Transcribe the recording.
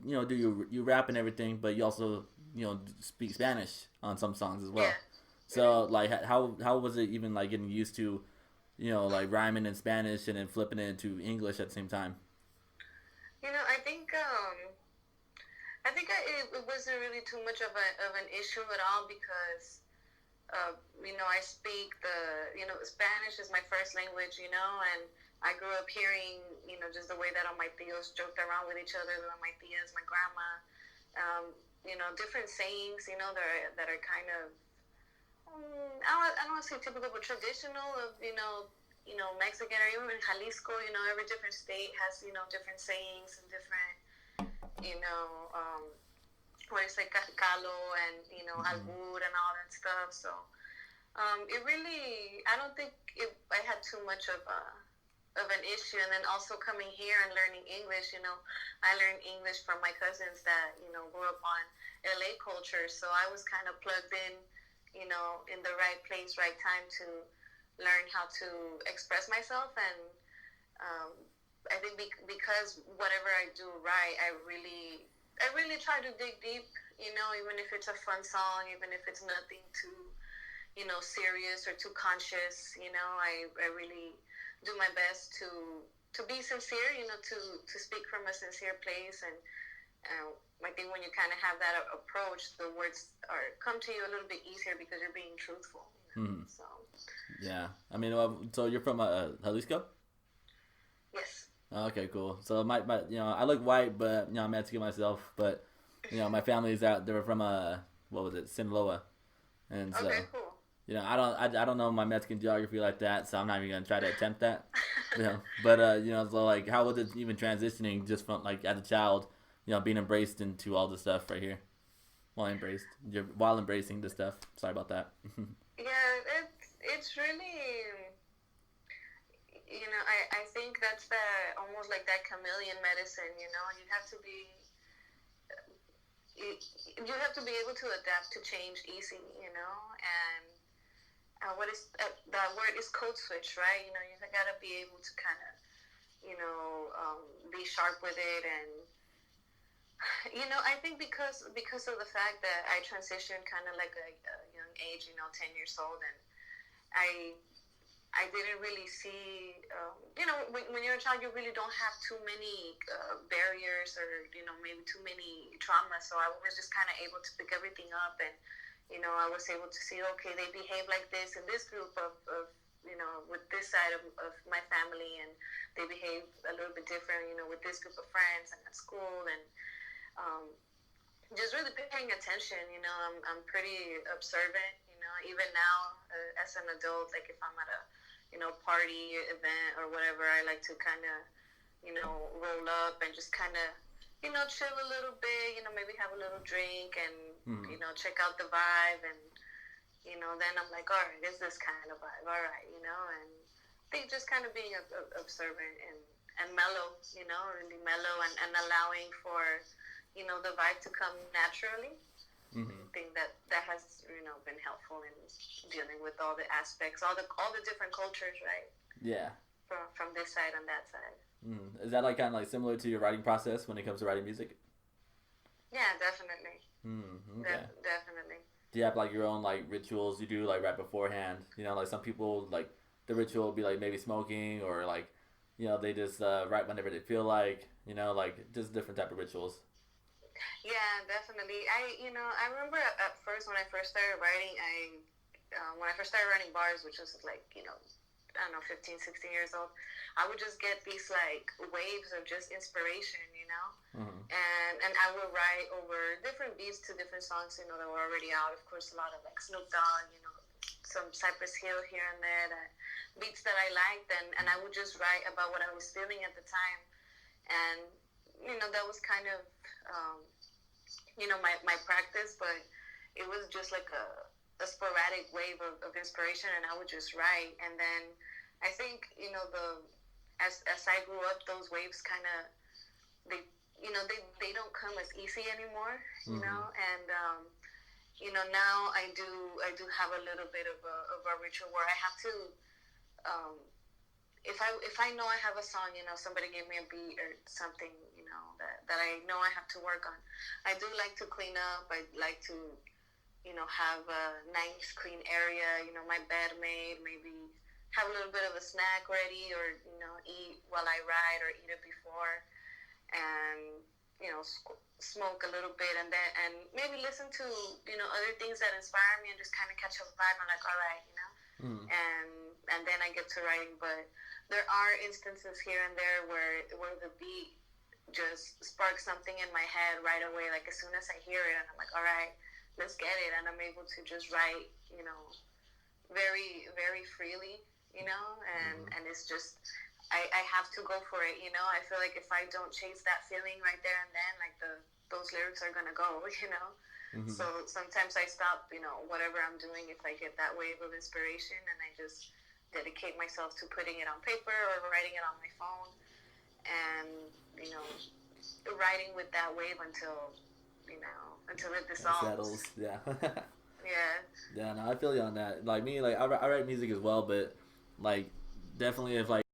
do you rap and everything, but you also speak Spanish on some songs as well. Yeah. So like how was it even like getting used to like rhyming in Spanish and then flipping it into English at the same time? I think it wasn't really too much of an issue at all because I speak Spanish is my first language, and I grew up hearing, just the way that all my tios joked around with each other, my tias, my grandma, different sayings, that are kind of, I don't want to say typical, but traditional of, Mexican or even in Jalisco, every different state has, different sayings and different, what is like calo and, albur and all that stuff. So, it really, I don't think I had too much of an issue. And then also coming here and learning English, I learned English from my cousins that, grew up on LA culture. So I was kind of plugged in the right place, right time to learn how to express myself. And I think because whatever I do right, I really try to dig deep, even if it's a fun song, even if it's nothing too serious or too conscious, I really do my best to be sincere, to speak from a sincere place. And I think when you kind of have that approach, the words come to you a little bit easier because you're being truthful. So. Yeah, I mean, so you're from Jalisco? Yes. Okay, cool. So my I look white, but I'm Mexican myself. But my family is out. They were from what was it, Sinaloa, and so. Okay, cool. I don't know my Mexican geography like that, so I'm not even gonna try to attempt that. But so like, how was it even transitioning just from like as a child, being embraced into all this stuff right here, while embracing this stuff. Sorry about that. Yeah, it's really, I think that's almost like that chameleon medicine. You have to be. You have to be able to adapt to change easy, and that word is code switch, right? You gotta be able to kind of, be sharp with it. And I think because of the fact that I transitioned kind of like a young age, 10 years old, and I didn't really see, when you're a child, you really don't have too many barriers or, maybe too many traumas. So I was just kind of able to pick everything up. And I was able to see, okay, they behave like this in this group of with this side of my family, and they behave a little bit different, with this group of friends and at school. And just really paying attention, I'm pretty observant, even now as an adult. Like if I'm at a, party event or whatever, I like to kind of, roll up and just kind of, chill a little bit, maybe have a little drink and, check out the vibe. And, then I'm like, all right, is this kind of vibe? All right, and I think just kind of being observant and mellow, really mellow and allowing for, the vibe to come naturally. I think that has, been helpful in dealing with all the aspects, all the different cultures, right? Yeah. From this side and that side. Is that like kind of like similar to your writing process when it comes to writing music? Yeah, definitely. Okay. Definitely. Do you have like your own like rituals you do like right beforehand? Like some people like the ritual will be like maybe smoking or like they just write whenever they feel like like just different type of rituals. Yeah, definitely. I remember at first when I first started writing, when I first started writing bars, which was like, I don't know, 15, 16 years old, I would just get these like waves of just inspiration, and I would write over different beats to different songs, that were already out. Of course, a lot of like Snoop Dogg, some Cypress Hill here and there, beats that I liked, and I would just write about what I was feeling at the time. And that was kind of my practice, but it was just like a sporadic wave of inspiration, and I would just write. And then I think as I grew up, those waves kind of they don't come as easy anymore, and now I do have a little bit of a ritual where I have to if I know I have a song, somebody gave me a beat or something, that I know I have to work on. I do like to clean up. I like to, have a nice clean area, my bed made, maybe have a little bit of a snack ready, or, eat while I ride, or eat it before, and, smoke a little bit, and maybe listen to, other things that inspire me, and just kind of catch a vibe. I'm like, all right, and then I get to writing. But there are instances here and there where the beat just sparks something in my head right away, like as soon as I hear it, and I'm like, all right, let's get it, and I'm able to just write, very, very freely, and it's just, I have to go for it, I feel like if I don't chase that feeling right there and then, like, those lyrics are gonna go, So sometimes I stop, whatever I'm doing, if I get that wave of inspiration, and I just dedicate myself to putting it on paper or writing it on my phone, and, writing with that wave until it dissolves. Settles, yeah. Yeah. Yeah, no, I feel you on that. Like me, like I write music as well, but like definitely if like